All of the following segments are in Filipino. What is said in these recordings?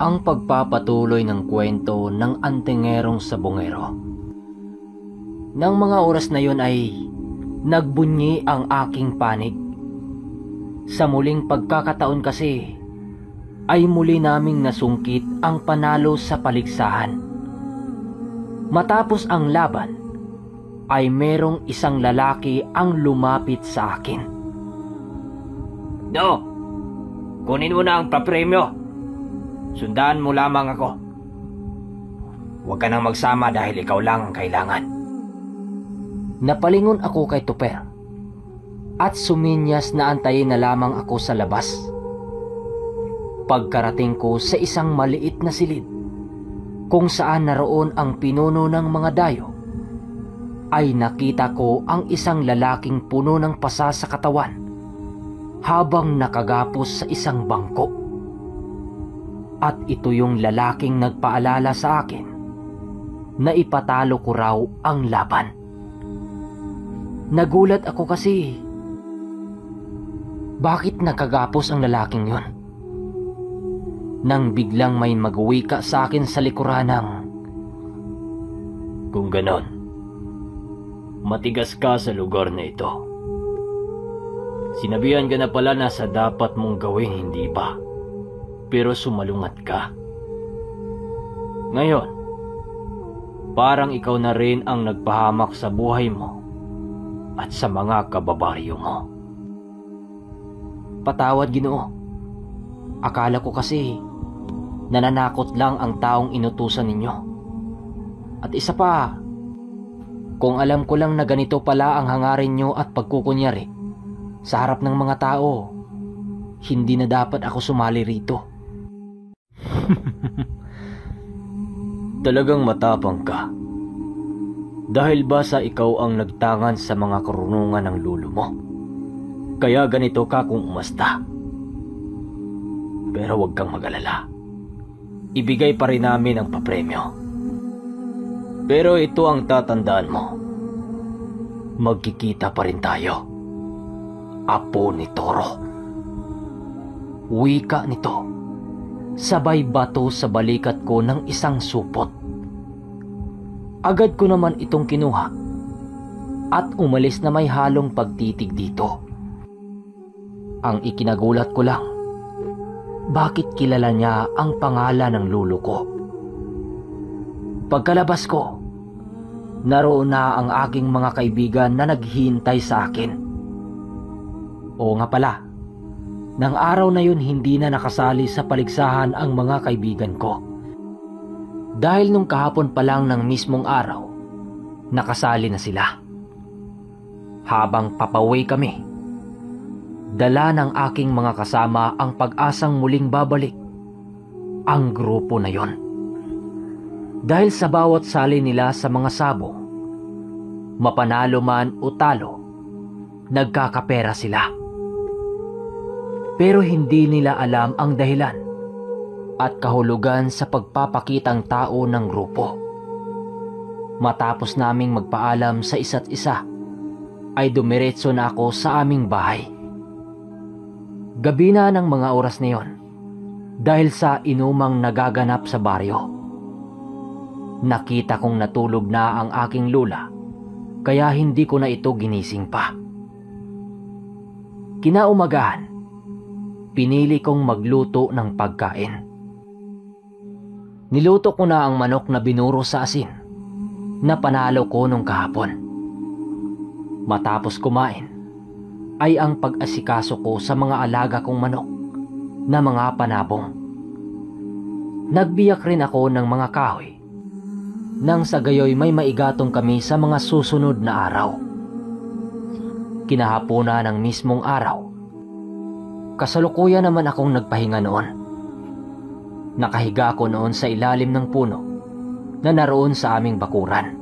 ang pagpapatuloy ng kwento ng antingerong sabongero. Nang mga oras na yon ay nagbunyi ang aking panig. Sa muling pagkakataon kasi ay muli naming nasungkit ang panalo sa paligsahan. Matapos ang laban ay merong isang lalaki ang lumapit sa akin. "No, kunin mo na ang papremyo. Sundan mo lamang ako. Huwag ka nang magsama dahil ikaw lang ang kailangan." Napalingon ako kay Tuper at suminyas na antayin na lamang ako sa labas. Pagkarating ko sa isang maliit na silid kung saan naroon ang pinuno ng mga dayo, ay nakita ko ang isang lalaking puno ng pasa sa katawan habang nakagapos sa isang bangko. At ito yung lalaking nagpaalala sa akin na ipatalo ko raw ang laban. Nagulat ako kasi bakit nakagapos ang lalaking yon? Nang biglang may magwika sa akin sa likuran ng, "Kung ganon, matigas ka sa lugar na ito. Sinabihan ka na pala na sa dapat mong gawin, hindi ba? Pero sumalungat ka. Ngayon, parang ikaw na rin ang nagpahamak sa buhay mo at sa mga kababaryo mo." "Patawad, Ginoo. Akala ko kasi nananakot lang ang taong inutusan ninyo. At isa pa, kung alam ko lang na ganito pala ang hangarin nyo at pagkukunyari sa harap ng mga tao, hindi na dapat ako sumali rito." "Talagang matapang ka. Dahil ba sa ikaw ang nagtangan sa mga karunungan ng lolo mo? Kaya ganito ka kung umasta. Pero huwag kang mag-alala. Ibigay pa rin namin ang papremyo. Pero ito ang tatandaan mo. Magkikita pa rin tayo. Apo ni Toro." Wika nito, sabay bato sa balikat ko ng isang supot. Agad ko naman itong kinuha at umalis na may halong pagtitig dito. Ang ikinagulat ko lang, bakit kilala niya ang pangalan ng lolo ko? Pagkalabas ko, naroon na ang aking mga kaibigan na naghihintay sa akin. Oo nga pala, nang araw na yun hindi na nakasali sa paligsahan ang mga kaibigan ko. Dahil nung kahapon pa lang ng mismong araw, nakasali na sila. Habang papauwi kami, dala ng aking mga kasama ang pag-asang muling babalik ang grupo na yon. Dahil sa bawat sali nila sa mga sabong, mapanalo man o talo, nagkakapera sila. Pero hindi nila alam ang dahilan at kahulugan sa pagpapakitang tao ng grupo. Matapos naming magpaalam sa isa't isa, ay dumiretso na ako sa aming bahay. Gabi na ng mga oras na yon dahil sa inumang nagaganap sa baryo. Nakita kong natulog na ang aking lula, kaya hindi ko na ito ginising pa. Kinaumagahan, pinili kong magluto ng pagkain. Niluto ko na ang manok na binuro sa asin na panalo ko nung kahapon. Matapos kumain, ay ang pag-asikaso ko sa mga alaga kong manok na mga panabong. Nagbiyak rin ako ng mga kahoy nang sa gayoy may maigatong kami sa mga susunod na araw. Kinahaponan ng mismong araw, kasalukuyan naman akong nagpahinga noon. Nakahiga ko noon sa ilalim ng puno na naroon sa aming bakuran,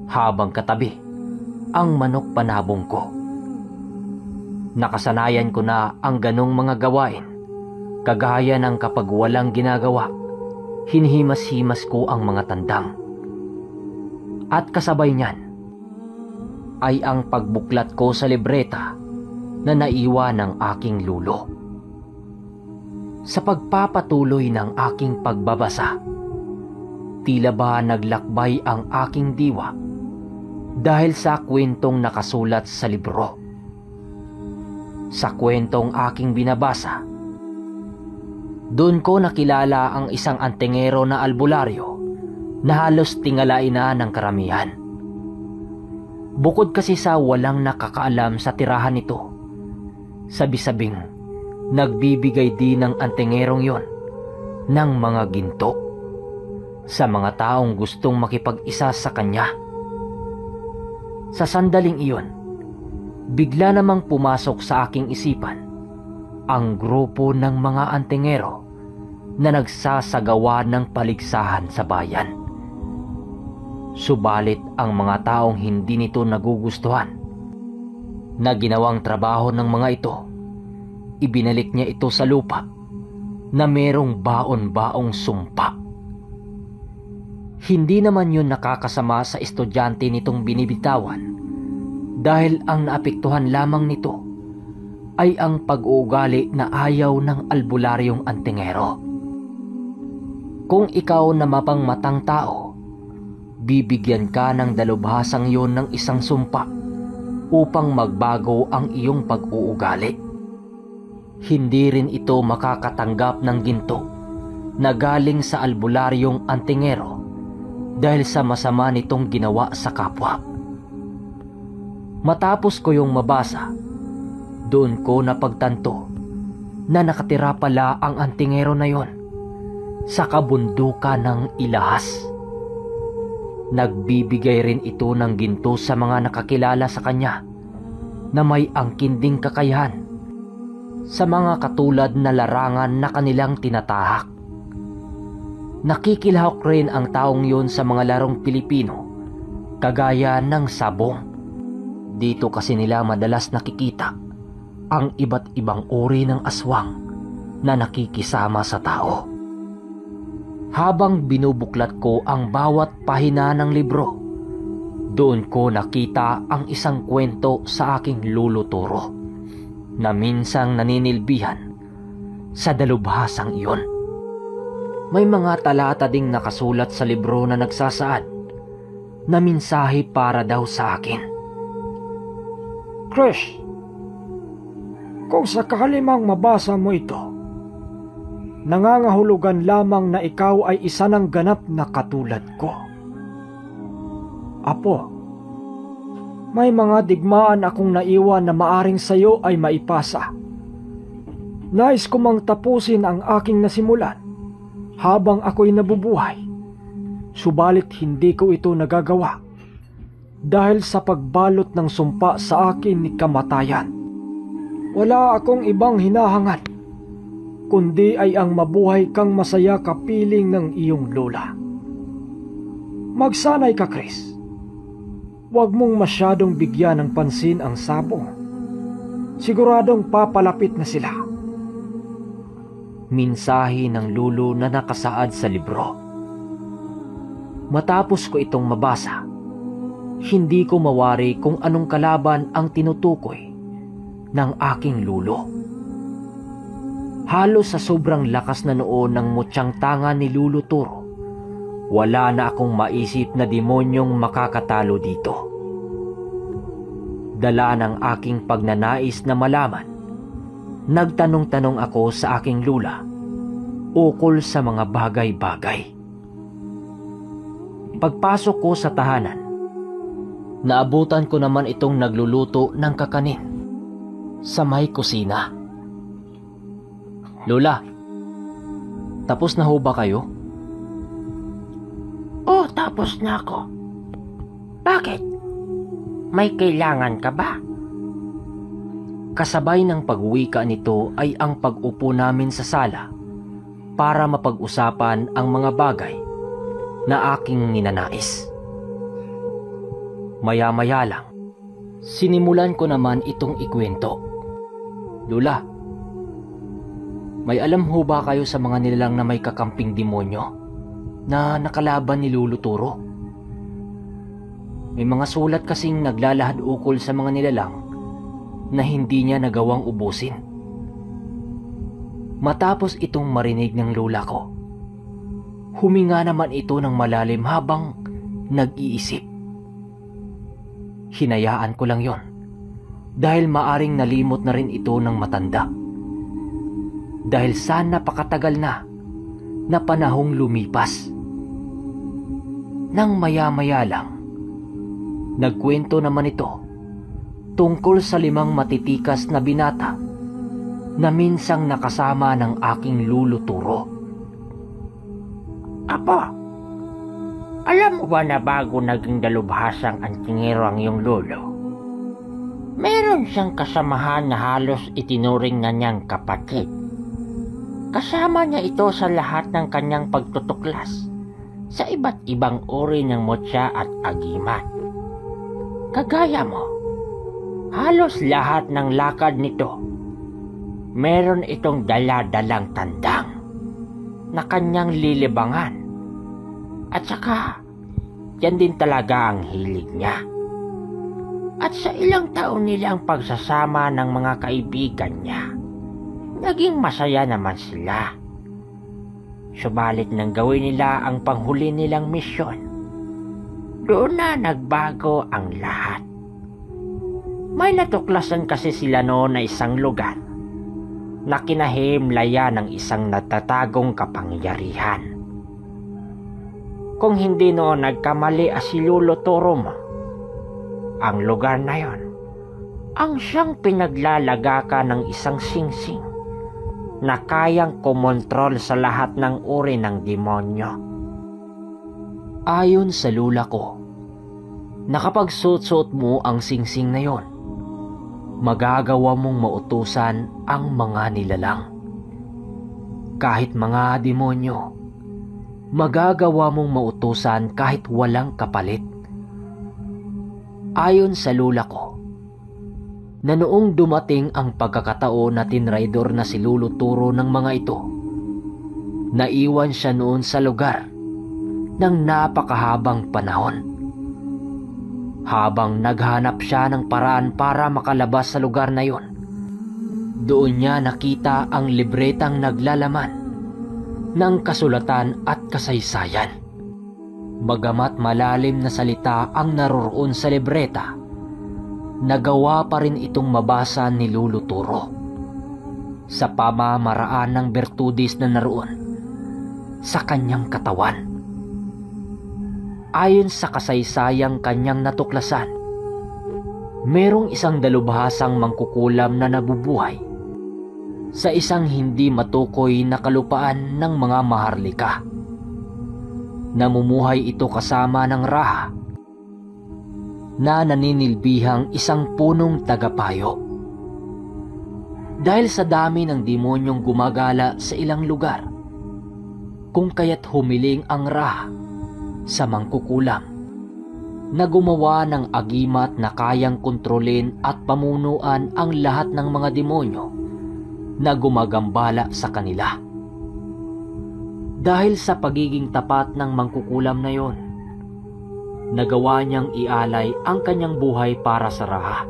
habang katabi ang manok panabong ko. Nakasanayan ko na ang ganong mga gawain, kagaya ng kapag walang ginagawa, hinihimas-himas ko ang mga tandang. At kasabay niyan ay ang pagbuklat ko sa libreta na naiwan ng aking lulo. Sa pagpapatuloy ng aking pagbabasa, tila ba naglakbay ang aking diwa dahil sa kwentong nakasulat sa libro. Sa kwentong aking binabasa, doon ko nakilala ang isang antingero na albularyo na halos tingalain na ng karamihan. Bukod kasi sa walang nakakaalam sa tirahan nito, sabi-sabing nagbibigay din ng antingerong yon ng mga ginto sa mga taong gustong makipag-isa sa kanya. Sa sandaling iyon, bigla namang pumasok sa aking isipan ang grupo ng mga antingero na nagsasagawa ng paligsahan sa bayan. Subalit ang mga taong hindi nito nagugustuhan na ginawang trabaho ng mga ito, ibinalik niya ito sa lupa na merong baon-baong sumpa. Hindi naman yun nakakasama sa estudyante nitong binibitawan dahil ang naapektuhan lamang nito ay ang pag-uugali na ayaw ng albularyong antingero. Kung ikaw na mapangmatang tao, bibigyan ka ng dalubhasang yon ng isang sumpa upang magbago ang iyong pag-uugali. Hindi rin ito makakatanggap ng ginto na galing sa albularyong antingero dahil sa masama nitong ginawa sa kapwa. Matapos ko yung mabasa, doon ko napagtanto na nakatira pala ang antingero na yon sa kabundukan ng Ilahas. Nagbibigay rin ito ng ginto sa mga nakakilala sa kanya na may angkin ding kakayahan sa mga katulad na larangan na kanilang tinatahak. Nakikilahok rin ang taong yun sa mga larong Pilipino kagaya ng sabong. Dito kasi nila madalas nakikita ang iba't ibang uri ng aswang na nakikisama sa tao. Habang binubuklat ko ang bawat pahina ng libro, doon ko nakita ang isang kwento sa aking luluturo na minsang naninilbihan sa dalubhasang iyon. May mga talata ding nakasulat sa libro na nagsasaad na mensahe para daw sa akin. Chris, kung sakali mang mabasa mo ito, nangangahulugan lamang na ikaw ay isa ng ganap na katulad ko. Apo, may mga digmaan akong naiwan na maaring sayo ay maipasa. Nais ko mang tapusin ang aking nasimulan habang ako'y nabubuhay, subalit hindi ko ito nagagawa dahil sa pagbalot ng sumpa sa akin ni kamatayan. Wala akong ibang hinahangad kundi ay ang mabuhay kang masaya kapiling ng iyong lola. Magsanay ka, Chris. Huwag mong masyadong bigyan ng pansin ang sabong. Siguradong papalapit na sila. Mensahe ng lulo na nakasaad sa libro. Matapos ko itong mabasa, hindi ko mawari kung anong kalaban ang tinutukoy ng aking lulo. Halos sa sobrang lakas na noon ng mutyang tanga ni Lulo Turo, wala na akong maisip na demonyong makakatalo dito. Dala ng aking pagnanais na malaman, nagtanong-tanong ako sa aking lula ukol sa mga bagay-bagay. Pagpasok ko sa tahanan, naabutan ko naman itong nagluluto ng kakanin sa may kusina. Lola, tapos na ho ba kayo? Oh, tapos na ako. Bakit? May kailangan ka ba? Kasabay ng pag-uwi ka nito ay ang pag-upo namin sa sala para mapag-usapan ang mga bagay na aking ninanais. Maya-maya lang, sinimulan ko naman itong ikwento. Lola, may alam ho ba kayo sa mga nilalang na may kakamping demonyo na nakalaban ni Lulo Turo? May mga sulat kasing naglalahad ukol sa mga nilalang na hindi niya nagawang ubusin. Matapos itong marinig ng lola ko, huminga naman ito ng malalim habang nag-iisip. Hinayaan ko lang yon dahil maaring nalimot na rin ito ng matanda. Dahil sa napakatagal na panahong lumipas. Nang maya-maya lang, nagkwento naman ito tungkol sa 5 matitikas na binata na minsang nakasama ng aking lulo Turo. Apo, alam mo ba na bago naging dalubhasang antingero ang iyong lolo, meron siyang kasamahan na halos itinuring na niyang kapatid. Kasama niya ito sa lahat ng kanyang pagtutuklas sa iba't ibang uri ng motya at agimat. Kagaya mo, halos lahat ng lakad nito, meron itong dala-dalang tandang na kanyang lilibangan. At saka, yan din talaga ang hilig niya. At sa ilang taon nilang pagsasama ng mga kaibigan niya, naging masaya naman sila. Subalit nang gawin nila ang panghuli nilang misyon, doon na nagbago ang lahat. May natuklasan kasi sila noon na isang lugar na kinahimlaya ng isang natatagong kapangyarihan. Kung hindi noon nagkamali si Lulo Turo mo, ang lugar na yon ang siyang pinaglalagakan ng isang singsing na kayang kumontrol sa lahat ng uri ng demonyo. Ayon sa lula ko, na kapag suot-suot mo ang singsing na yon, magagawa mong mautusan ang mga nilalang. Kahit mga demonyo, magagawa mong mautusan kahit walang kapalit. Ayon sa lula ko, na noong dumating ang pagkakataon na tinraidor na si Lulo Turo ng mga ito, naiwan siya noon sa lugar ng napakahabang panahon. Habang naghanap siya ng paraan para makalabas sa lugar na yon, doon niya nakita ang libretang naglalaman ng kasulatan at kasaysayan. Bagamat malalim na salita ang naroroon sa libreta, nagawa pa rin itong mabasa ni Lulo Turo sa pamamaraan ng bertudis na naroon sa kanyang katawan. Ayon sa kasaysayang kanyang natuklasan, merong isang dalubhasang mangkukulam na nabubuhay sa isang hindi matukoy na kalupaan ng mga maharlika. Namumuhay ito kasama ng Raha na naninilbihang isang punong tagapayo. Dahil sa dami ng demonyong gumagala sa ilang lugar, kung kaya't humiling ang Raha sa mangkukulam na gumawa ng agimat na kayang kontrolin at pamunuan ang lahat ng mga demonyo na gumagambala sa kanila. Dahil sa pagiging tapat ng mangkukulam na yon, nagawa niyang ialay ang kanyang buhay para sa Raha.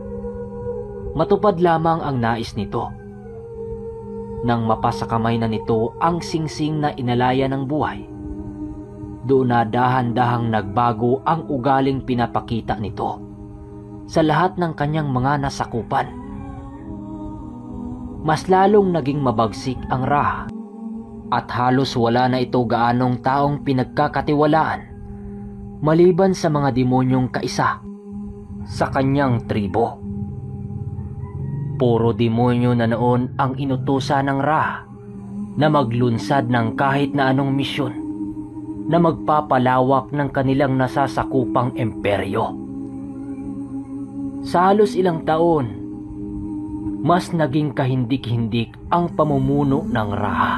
Matupad lamang ang nais nito. Nang mapasa kamay na nito ang singsing na inalaya ng buhay, doon na dahan-dahang nagbago ang ugaling pinapakita nito sa lahat ng kanyang mga nasakupan. Mas lalong naging mabagsik ang Raha at halos wala na ito gaanong taong pinagkakatiwalaan maliban sa mga demonyong kaisa sa kanyang tribo. Puro demonyo na noon ang inutusan ng Raha na maglunsad ng kahit na anong misyon na magpapalawak ng kanilang nasasakupang imperyo. Sa halos ilang taon, mas naging kahindik-hindik ang pamumuno ng Raha.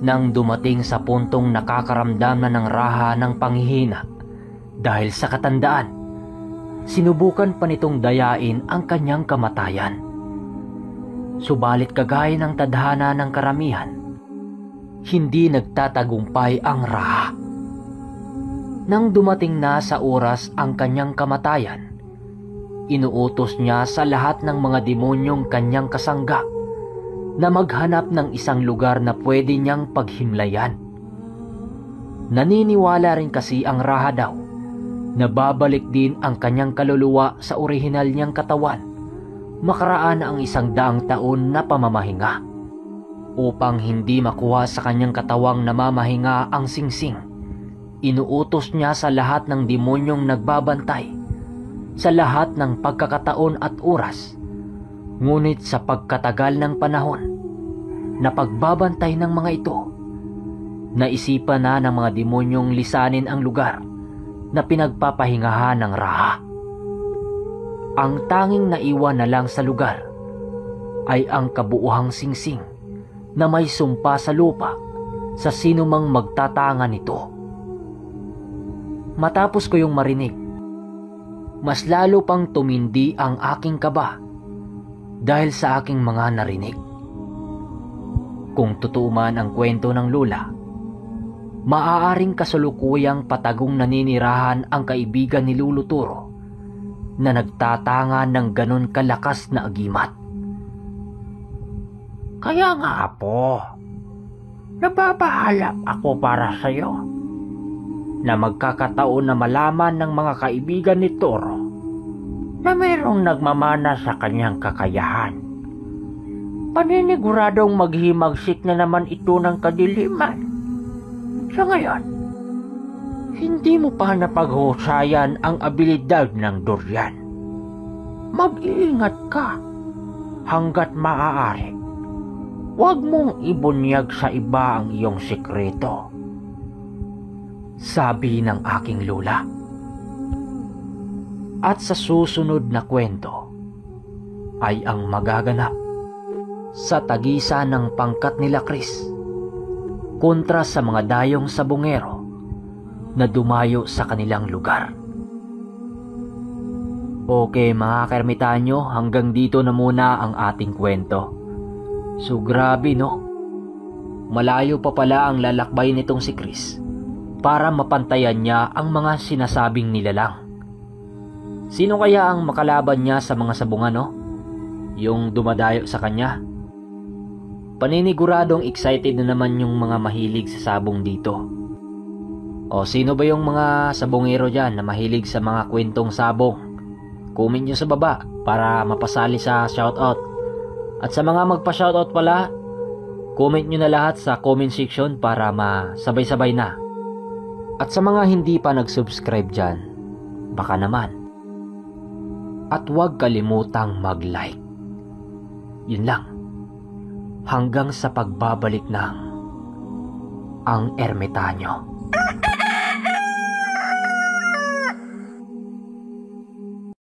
Nang dumating sa puntong nakakaramdam na ng Raha ng panghihina dahil sa katandaan, sinubukan pa nitong dayain ang kanyang kamatayan. Subalit kagaya ng tadhana ng karamihan, hindi nagtatagumpay ang Raha. Nang dumating na sa oras ang kanyang kamatayan, inuutos niya sa lahat ng mga demonyong kanyang kasangga na maghanap ng isang lugar na pwede niyang paghimlayan. Naniniwala rin kasi ang Raha daw na babalik din ang kanyang kaluluwa sa orihinal niyang katawan makaraan ang 100 taon na pamamahinga. Upang hindi makuha sa kanyang katawang namamahinga ang singsing, inuutos niya sa lahat ng demonyong nagbabantay sa lahat ng pagkakataon at oras. Ngunit sa pagkatagal ng panahon na pagbabantay ng mga ito, naisipan na ng mga demonyong lisanin ang lugar na pinagpapahingahan ng Raha. Ang tanging naiwan na lang sa lugar ay ang kabuuhang singsing na may sumpa sa lupa sa sinumang magtatanga nito. Matapos ko yung marinig, mas lalo pang tumindi ang aking kaba dahil sa aking mga narinig. Kung totoo man ang kwento ng lola, maaaring kasalukuyang patagong naninirahan ang kaibigan ni Lolo Turo na nagtatanga ng ganon kalakas na agimat. Kaya nga Apo, nababahala ako para sa'yo na magkakataon na malaman ng mga kaibigan ni Toro na mayroong nagmamana sa kanyang kakayahan. Paniniguradong maghimagsik na naman ito ng kadiliman. Sa ngayon, hindi mo pa napaghusayan ang abilidad ng Durian. Mag-iingat ka hanggat maaari. Huwag mong ibunyag sa iba ang iyong sikreto, sabi ng aking lola. At sa susunod na kwento ay ang magaganap sa tagisan ng pangkat nila Chris kontra sa mga dayong sabongero na dumayo sa kanilang lugar. Okay mga kaermitanyo, hanggang dito na muna ang ating kwento. So grabe no, malayo pa pala ang lalakbay nitong si Chris para mapantayan niya ang mga sinasabing nilalang. Sino kaya ang makalaban niya sa mga sabungan no? Yung dumadayo sa kanya? Paniniguradong excited na naman yung mga mahilig sa sabong dito. O sino ba yung mga sabongero dyan na mahilig sa mga kwentong sabong? Comment nyo sa baba para mapasali sa shoutout. At sa mga magpa-shoutout pala, comment nyo na lahat sa comment section para masabay-sabay na. At sa mga hindi pa nag-subscribe dyan, baka naman. At huwag kalimutang mag-like. Yun lang. Hanggang sa pagbabalik ng Ang Ermitanyo.